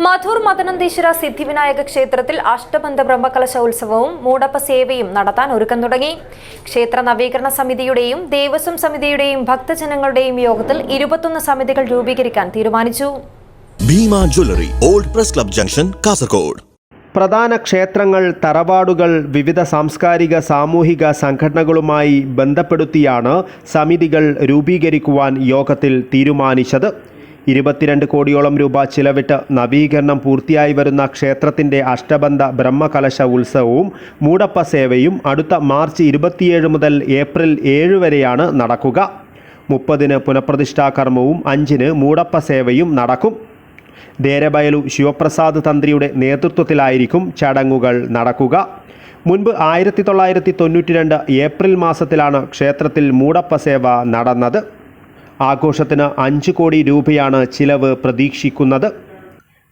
മധൂർ മദനന്തീശ്വര സിദ്ധിവിനായക ക്ഷേത്രത്തിൽ അഷ്ടബന്ധ ബ്രഹ്മകലശ ഉത്സവവും മൂടപ്പ സേവയും നടത്താൻ ഒരുക്കം തുടങ്ങി. ക്ഷേത്ര നവീകരണ സമിതിയുടെയും ദേവസ്വം സമിതിയുടെയും ഭക്തജനങ്ങളുടെയും യോഗത്തിൽ 21 സമിതികൾ രൂപീകരിക്കാൻ തീരുമാനിച്ചു. Bhima jewellery, old press club junction, Kasaragod. പ്രധാന ക്ഷേത്രങ്ങൾ, തറവാടുകൾ വിവിധ സാംസ്കാരിക സാമൂഹിക സംഘടനകളുമായി ബന്ധപ്പെടുത്തിയാണ് സമിതികൾ രൂപീകരിക്കുവാൻ യോഗത്തിൽ തീരുമാനിച്ചത്. 22 കോടിയോളം രൂപ ചിലവിട്ട് നവീകരണം പൂർത്തിയായി വരുന്ന ക്ഷേത്രത്തിൻ്റെ അഷ്ടബന്ധ ബ്രഹ്മകലശ ഉത്സവവും മൂടപ്പ സേവയും അടുത്ത മാർച്ച് 27 മുതൽ ഏപ്രിൽ 7 വരെയാണ് നടക്കുക. 30-ന് പുനഃപ്രതിഷ്ഠാകർമ്മവും 5-ന് മൂടപ്പ സേവയും നടക്കും. ദേരബയലു ശിവപ്രസാദ് തന്ത്രിയുടെ നേതൃത്വത്തിലായിരിക്കും ചടങ്ങുകൾ നടക്കുക. മുൻപ് 1992 ഏപ്രിൽ മാസത്തിലാണ് ക്ഷേത്രത്തിൽ മൂടപ്പ സേവ നടന്നത്. ആഘോഷത്തിന് 5 കോടി രൂപയാണ് ചിലവ് പ്രതീക്ഷിക്കുന്നത്.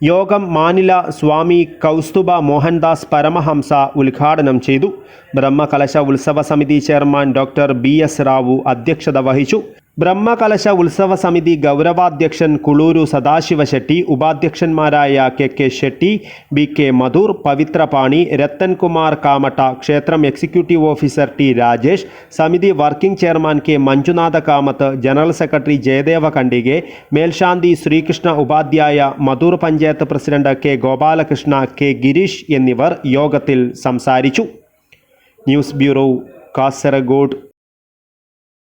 യോഗം മാനില സ്വാമി കൗസ്തുഭ മോഹൻദാസ് പരമഹംസ ഉദ്ഘാടനം ചെയ്തു. ബ്രഹ്മകലശ ഉത്സവ സമിതി ചെയർമാൻ ഡോക്ടർ BS റാവു അധ്യക്ഷത വഹിച്ചു. ബ്രഹ്മകലശ ഉത്സവ സമിതി ഗൗരവാധ്യക്ഷൻ കുളൂരു സദാശിവ ഷെട്ടി, ഉപാധ്യക്ഷന്മാരായ KK ഷെട്ടി, BK മധൂർ, പവിത്രപാണി, രത്തൻകുമാർ കാമട്ട, ക്ഷേത്രം എക്സിക്യൂട്ടീവ് ഓഫീസർ T രാജേഷ്, സമിതി working chairman K Manjunatha Kamath, general secretary Jayadeva Kandike, മേൽശാന്തി Srikrishna Upadhyaya, Madhur panchayat president K Gopalakrishna, K Girish എന്നിവർ യോഗത്തിൽ സംസാരിച്ചു. News bureau, Kasaragod.